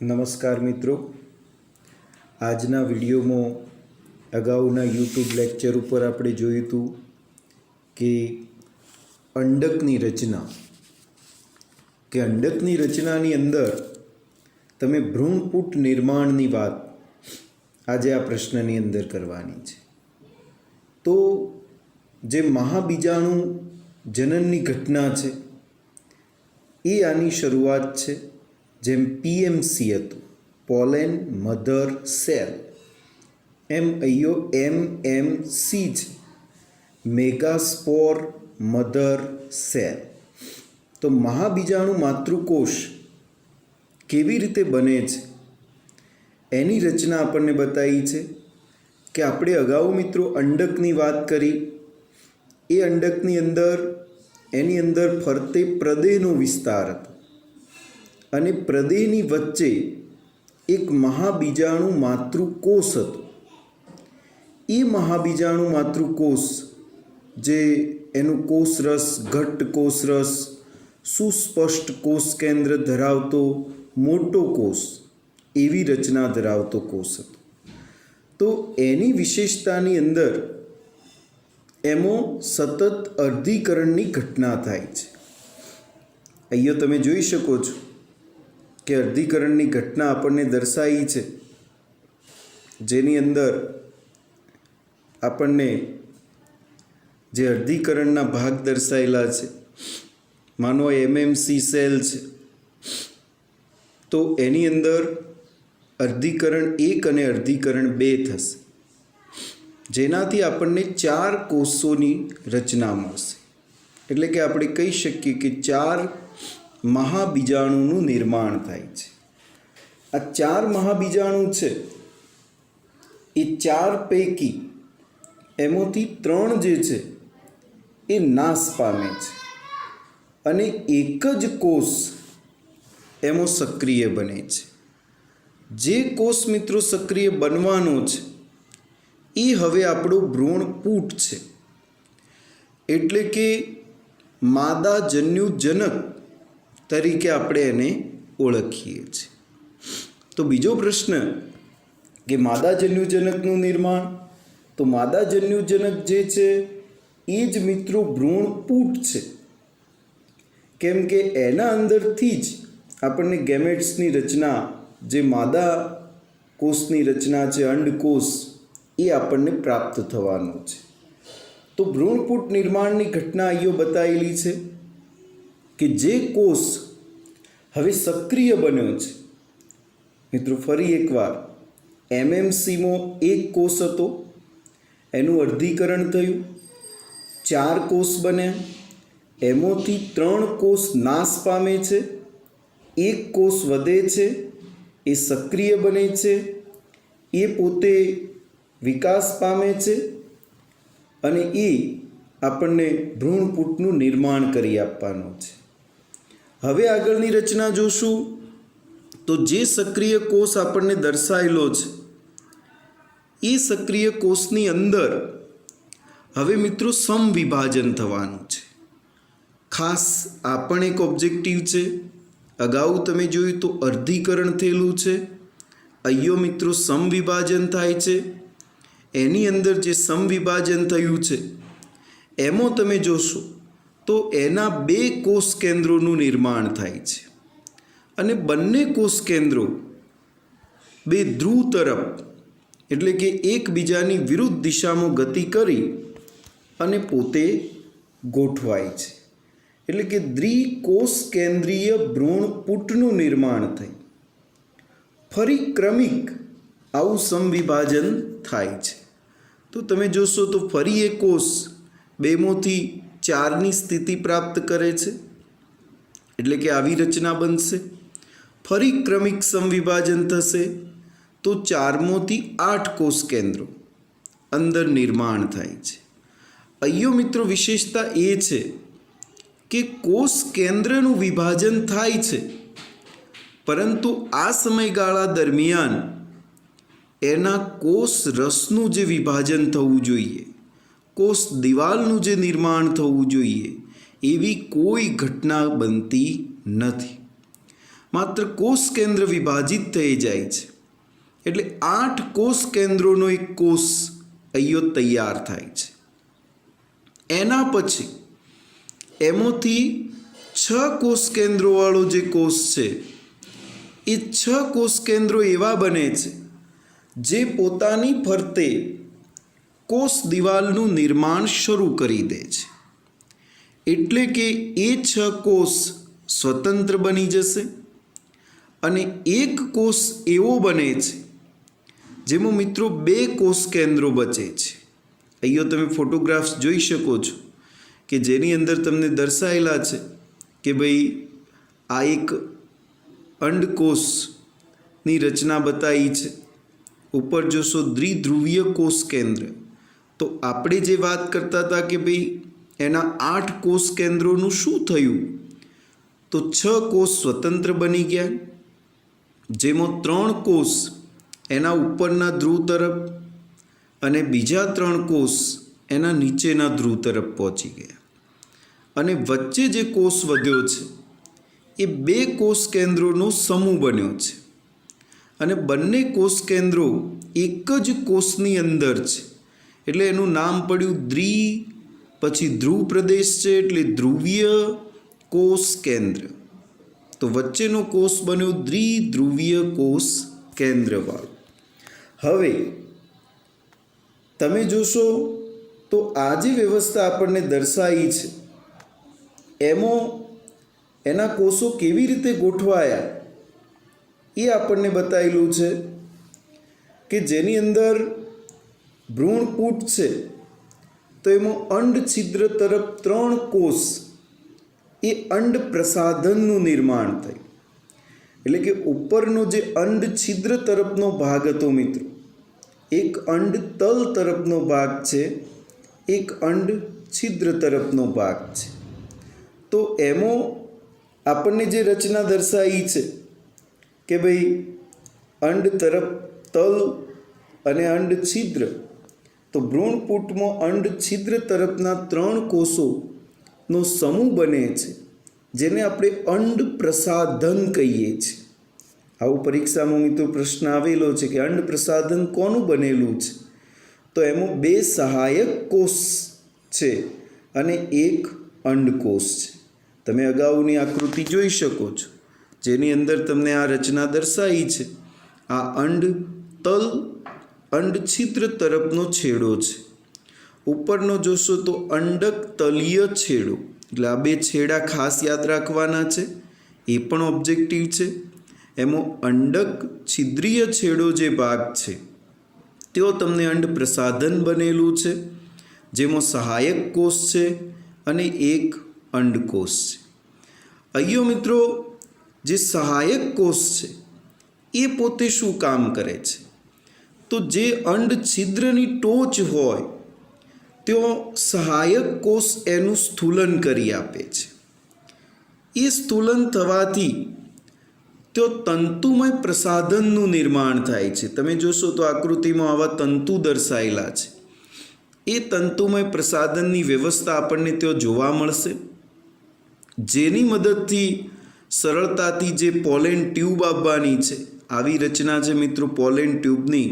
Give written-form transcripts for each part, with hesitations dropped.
નમસ્કાર મિત્રો, આજના વિડીયોમાં અગાઉના યુટ્યુબ લેક્ચર ઉપર આપણે જોયું હતું કે અંડકની રચનાની અંદર તમે ભ્રૂણપુટ નિર્માણની વાત આજે આ પ્રશ્નની અંદર કરવાની છે. તો જે મહાબીજાણુ જનનની ઘટના છે એ આની શરૂઆત છે. જેમ પીએમસી હતું, પોલેન મધર સેલ, એમ અહીંયો એમએમસી છે, મેગાસ્પોર મધર સેલ. તો મહાબીજાણુ માતૃકોષ કેવી રીતે બને છે એની રચના આપણને બતાવી છે કે આપણે અગાઉ મિત્રો અંડકની વાત કરી. એ અંડકની અંદર એની અંદર ફરતે પ્રદેહનો વિસ્તાર હતો અને પ્રદેહની વચ્ચે એક મહાબીજાણુ માતૃકોષ હતો. એ મહાબીજાણુ માતૃકોષ જે એનું કોષરસ, ઘટ્ટ કોષરસ, સુસ્પષ્ટ કોષ કેન્દ્ર ધરાવતો મોટો કોષ, એવી રચના ધરાવતો કોષ હતો. તો એની વિશેષતાની અંદર એમાં સતત અર્ધીકરણની ઘટના થાય છે. અહીંયા તમે જોઈ શકો છો કે અર્ધીકરણની ઘટના આપણને દર્શાવી છે, જેની અંદર આપણને જે અર્ધીકરણના ભાગ દર્શાવેલા છે, માનો એમએમસી સેલ છે, તો એની અંદર અર્ધીકરણ 1 અને અર્ધીકરણ 2 થશે, જેનાથી આપણને 4 કોષોની રચના મળશે. એટલે કે આપણે કહી શકીએ કે 4 મહાબીજાણુનું નિર્માણ થાય છે. આ 4 મહાબીજાણુ છે એ 4 પૈકી એમાંથી 3 જે છે એ નાશ પામે છે અને એક જ કોષ એમાં સક્રિય બને છે. જે કોષ મિત્રો સક્રિય બનવાનો છે એ હવે આપણો ભ્રૂણપુટ છે, એટલે કે માદાજન્યુજનક તરીકે આપણે એને ઓળખીએ છીએ. તો બીજો પ્રશ્ન કે માદાજન્યુજનકનું નિર્માણ, તો માદાજન્યુજનક જે છે એ જ મિત્રો ભ્રૂણપુટ છે, કેમ કે એના અંદરથી જ આપણને ગેમેટ્સની રચના, જે માદા કોષની રચના છે, અંડકોષ, એ આપણને પ્રાપ્ત થવાનું છે. તો ભ્રૂણપુટ નિર્માણની ઘટના અહીંયા બતાવેલી છે કે જે કોષ હવે સક્રિય બન્યો છે. મિત્રો ફરી એકવાર, એમએમસીમાં 1 કોષ હતો, એનું અર્ધીકરણ થયું, 4 કોષ બન્યા, એમાંથી 3 કોષ નાશ પામે છે, 1 કોષ વધે છે, એ સક્રિય બને છે, એ પોતે વિકાસ પામે છે અને એ આપણને ભ્રૂણપુટનું નિર્માણ કરી આપવાનું છે. હવે આગળની રચના જોશું તો જે સક્રિય કોષ આપણને દર્શાવેલો છે એ સક્રિય કોષની અંદર હવે મિત્રો સમવિભાજન થવાનું છે. ખાસ આ પણ એક ઓબ્જેક્ટિવ છે. અગાઉ તમે જોયું તો અર્ધીકરણ થયેલું છે, અહીંયો મિત્રો સમવિભાજન થાય છે. એની અંદર જે સમવિભાજન થયું છે એમાં તમે જોશો તો એના 2 કોષ કેન્દ્રોનું નિર્માણ થાય છે અને બંને કોષ કેન્દ્રો 2 ધ્રુવ તરફ, એટલે કે એકબીજાની વિરુદ્ધ દિશામાં ગતિ કરી અને પોતે ગોઠવાય છે. એટલે કે દ્વિકોષ કેન્દ્રીય ભ્રૂણપુટનું નિર્માણ થઈ ફરી ક્રમિક આવું સમવિભાજન થાય છે. તો તમે જોશો તો ફરી એ કોષ 2માંથી 4ની સ્થિતિ પ્રાપ્ત કરે છે, એટલે કે આવી રચના બનશે. ફરી ક્રમિક સમવિભાજન થશે તો 4માંથી 8 કોષ કેન્દ્રો અંદર નિર્માણ થાય છે. અહીંયો મિત્રો વિશેષતા એ છે કે કોષ કેન્દ્રનું વિભાજન થાય છે, પરંતુ આ સમયગાળા દરમિયાન એના કોષ રસનું જે વિભાજન થવું જોઈએ, કોષ દિવાલનું જે નિર્માણ થવું જોઈએ, એવી કોઈ ઘટના બનતી નથી. માત્ર કોષ કેન્દ્ર વિભાજિત થઈ જાય છે એટલે 8 કોષ કેન્દ્રોનો એક કોષ અહીંયો તૈયાર થાય છે. એના પછી એમાંથી 6 કોષ કેન્દ્રોવાળો જે કોષ છે એ 6 કોષ કેન્દ્રો એવા બને છે જે પોતાની ફરતે કોષ દિવાલનું નિર્માણ શરૂ કરી દે છે. એટલે કે એ 6 કોષ સ્વતંત્ર બની જશે અને એક કોષ એવો બને છે જેમાં મિત્રો 2 કોષ કેન્દ્રો બચે છે. અહીંયા તમે ફોટોગ્રાફ્સ જોઈ શકો છો કે જેની અંદર તમને દર્શાવેલા છે કે ભાઈ આ એક અંડકોષની રચના બતાવી છે. ઉપર જોશો દ્વિધ્રુવીય કોષ કેન્દ્ર. તો આપણે જે વાત કરતા હતા કે ભાઈ એના 8 કોષ કેન્દ્રોનું શું થયું, તો 6 કોષ સ્વતંત્ર બની ગયા, જેમાં 3 કોષ એના ઉપરના ધ્રુવ તરફ અને બીજા 3 કોષ એના નીચેના ધ્રુવ તરફ પહોંચી ગયા. અને વચ્ચે જે કોષ વધ્યો છે એ 2 કોષ કેન્દ્રોનો સમૂહ બન્યો છે અને બંને કોષ કેન્દ્રો એક જ કોષની અંદર છે એટલે એનું નામ પડ્યું પછી ધ્રુવ પ્રદેશ છે એટલે ધ્રુવીય કોષ કેન્દ્ર. તો વચ્ચેનો કોષ બન્યો દ્વિધ્રુવીય કોષ કેન્દ્રવાળો. હવે તમે જોશો તો આ જે વ્યવસ્થા આપણને દર્શાવી છે એમાં એના કોષો કેવી રીતે ગોઠવાયા એ આપણને બતાવેલું છે કે જેની અંદર ભ્રૂણપૂટ છે તો એમાં અંડ છિદ્ર તરફ 3 કોષ એ અંડ પ્રસાધનનું નિર્માણ થયું. એટલે કે ઉપરનો જે અંડ છિદ્ર તરફનો ભાગ હતો મિત્રો, એક અંડ તલ તરફનો ભાગ છે, એક અંડ છિદ્ર તરફનો ભાગ છે. તો એમાં આપણને જે રચના દર્શાવી છે કે ભાઈ અંડ તરફ તલ અને અંડ છિદ્ર, તો ભ્રૂણપૂટમાં અંડ છિદ્ર તરફના 3 કોષોનો સમૂહ બને છે જેને આપણે અંડ પ્રસાધન કહીએ છીએ. આવું પરીક્ષામાં મિત્રો પ્રશ્ન આવેલો છે કે અંડ પ્રસાધન કોનું બનેલું છે, તો એમાં 2 સહાયક કોષ છે અને એક અંડકોષ છે. તમે અગાઉની આકૃતિ જોઈ શકો છો જેની અંદર તમને આ રચના દર્શાવી છે. આ અંડ તલ અંડ છિદ્ર તરફનો છેડો છે. ઉપરનો જોશો તો અંડક તલીય છેડો, એટલે આ 2 છેડા ખાસ યાદ રાખવાના છે, એ પણ ઓબ્જેક્ટિવ છે. એમાં અંડક છિદ્રીય છેડો જે ભાગ છે તેઓ તમને અંડ પ્રસાધન બનેલું છે જેમાં સહાયક કોષ છે અને એક અંડકોષ છે. અહીંયો મિત્રો જે સહાયક કોષ છે એ પોતે શું કામ કરે છે, તો જે અંડ છિદ્રની ટોચ હોય તેઓ સહાયક કોષ એનું સ્થૂલન કરી આપે છે. એ સ્થૂલન થવાથી તો તંતુમય પ્રસાધનનું નિર્માણ થાય છે. તમે જોશો તો આકૃતિમાં આવા તંતુ દર્શાવેલા છે. એ તંતુમય પ્રસાધનની વ્યવસ્થા આપણને ત્યાં જોવા મળશે, જેની મદદથી સરળતાથી જે પોલેન ટ્યુબ આપવાની છે, આવી રચના છે મિત્રો પોલેન ટ્યુબની,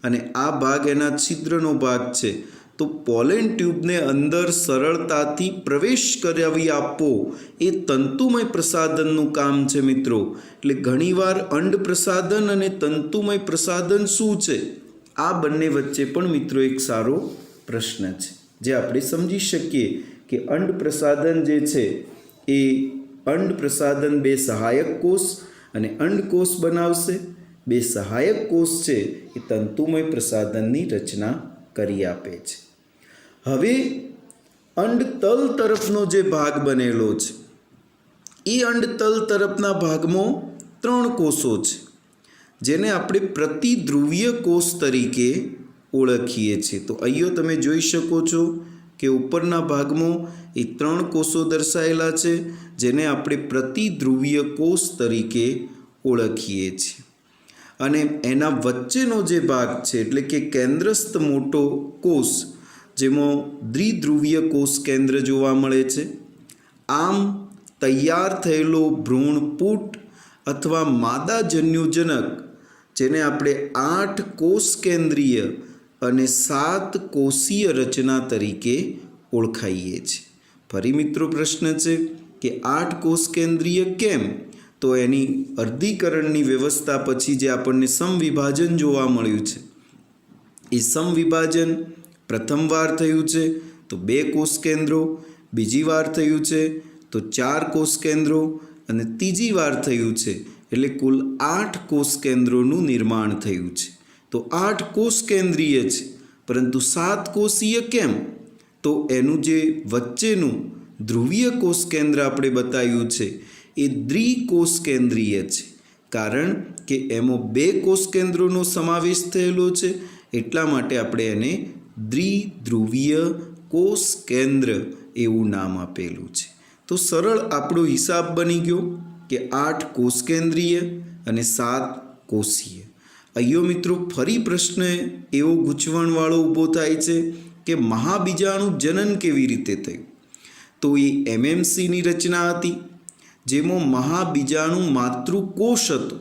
અને આ ભાગ એના છિદ્રનો ભાગ છે. તો પોલેન ટ્યુબને અંદર સરળતાથી પ્રવેશ કરાવી આપવો એ તંતુમય પ્રસાધનનું કામ છે મિત્રો. એટલે ઘણીવાર અંડ પ્રસાધન અને તંતુમય પ્રસાધન શું છે, આ બંને વચ્ચે પણ મિત્રો એક સારો પ્રશ્ન છે જે આપણે સમજી શકીએ કે અંડ પ્રસાધન જે છે એ અંડ પ્રસાધન 2 સહાયક કોષ અને અંડકોષ બનાવશે. 2 સહાયક કોષ છે એ તંતુમય પ્રસાધનની રચના કરી આપે છે. હવે અંડ તલ તરફનો જે ભાગ બનેલો છે એ અંડ તલ તરફના ભાગમાં 3 કોષો છે જેને આપણે પ્રતિધ્રુવીય કોષ તરીકે ઓળખીએ છીએ. તો અહીંયા તમે જોઈ શકો છો કે ઉપરના ભાગમાં એ 3 કોષો દર્શાવેલા છે જેને આપણે પ્રતિધ્રુવીય કોષ તરીકે ઓળખીએ છીએ. અને એના વચ્ચેનો જે ભાગ છે એટલે કે કેન્દ્રસ્થ મોટો કોષ, જેમાં દ્વિધ્રુવીય કોષ કેન્દ્ર જોવા મળે છે. આમ તૈયાર થયેલો ભ્રૂણપૂટ અથવા માદાજન્યુજનક, જેને આપણે 8 કોષ કેન્દ્રીય અને 7 કોષીય રચના તરીકે ઓળખાઈએ છીએ. ફરી મિત્રો પ્રશ્ન છે કે 8 કોષ કેન્દ્રીય કેમ? તો એની અર્ધીકરણની વ્યવસ્થા પછી જે આપણને સમવિભાજન જોવા મળ્યું છે, એ સમવિભાજન પ્રથમ વાર થયું છે તો 2 કોષ કેન્દ્રો, બીજી વાર થયું છે તો 4 કોષ કેન્દ્રો અને ત્રીજી વાર થયું છે એટલે કુલ 8 કોષ કેન્દ્રોનું નિર્માણ થયું છે. તો 8 કોષ કેન્દ્રીય છે પરંતુ 7 કોષીય કેમ? તો એનું જે વચ્ચેનું ધ્રુવીય કોષ કેન્દ્ર આપણે બતાવ્યું છે એ દ્વિકોષ કેન્દ્રીય છે, કારણ કે એમાં 2 કોષ કેન્દ્રોનો સમાવેશ થયેલો છે, એટલા માટે આપણે એને દ્વિધ્રુવીય કોષ કેન્દ્ર એવું નામ આપેલું છે. તો સરળ આપણો હિસાબ બની ગયો કે 8 કોષ કેન્દ્રીય અને 7 કોષીય. અહીંયા મિત્રો ફરી પ્રશ્ન એવો ગૂંચવણવાળો ઊભો થાય છે કે મહાબીજાણુ જનન કેવી રીતે થયું? તો એ એમએમસીની રચના હતી, જેમાં મહાબીજાણુ માતૃકોષ હતો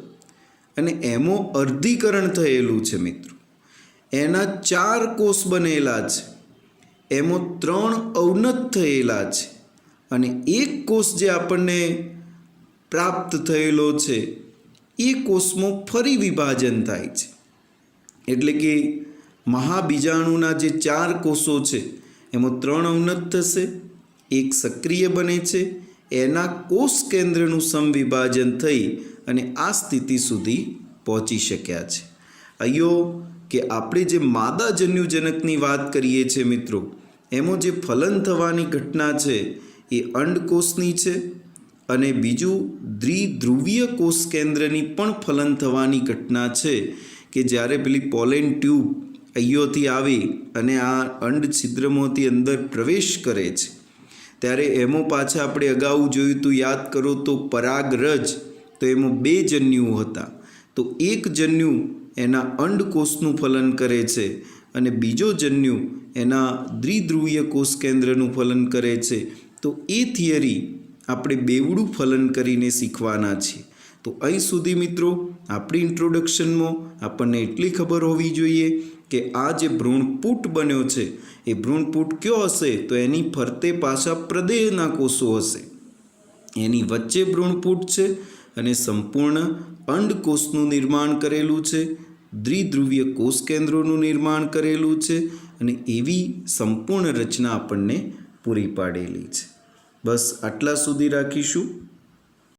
અને એમાં અર્ધીકરણ થયેલું છે મિત્રો. એના 4 કોષ બનેલા છે, એમાં 3 અવનત થયેલા છે અને 1 કોષ જે આપણને પ્રાપ્ત થયેલો છે એ કોષમાં ફરી વિભાજન થાય છે. એટલે કે મહાબીજાણુના જે 4 કોષો છે એમાં 3 અવનત થશે, 1 સક્રિય બને છે, એના કોષ કેન્દ્રનું સમવિભાજન થઈ અને આ સ્થિતિ સુધી પહોંચી શક્યા છે. અહીંયા કે આપણે જે માદાજન્યુજનકની વાત કરીએ છીએ મિત્રો, એમાં જે ફલન થવાની ઘટના છે એ અંડકોષની છે અને બીજું દ્વિધ્રુવીય કોષ કેન્દ્રની પણ ફલન થવાની ઘટના છે કે જ્યારે પેલી પોલેન ટ્યુબ અહીંયાથી આવી અને આ અંડ છિદ્રમાંથી અંદર પ્રવેશ કરે છે ત્યારે એમાં પાછા આપણે અગાઉ જોયું હતું, યાદ કરો તો પરાગરજ, તો એમાં 2 જન્યુ હતા. તો એક જન્યુ એના અંડકોષનું ફલન કરે છે અને બીજો જન્યુ એના દ્વિધ્રુવીય કોષ કેન્દ્રનું ફલન કરે છે. તો એ થિયરી આપણે બેવડું ફલન કરીને શીખવાના છીએ. તો અહીં સુધી મિત્રો આપણી ઇન્ટ્રોડક્શનમાં આપણને એટલી ખબર હોવી જોઈએ કે આ જે ભ્રૂણપૂટ બન્યો છે એ ભ્રૂણપૂટ કયો હશે? તો એની ફરતે પાછા પ્રદેહના કોષો હશે, એની વચ્ચે ભ્રૂણપૂટ છે અને સંપૂર્ણ અંડકોષનું નિર્માણ કરેલું છે, દ્વિધ્રુવીય કોષ કેન્દ્રોનું નિર્માણ કરેલું છે અને એવી સંપૂર્ણ રચના આપણને પૂરી પાડેલી છે. બસ આટલા સુધી રાખીશું.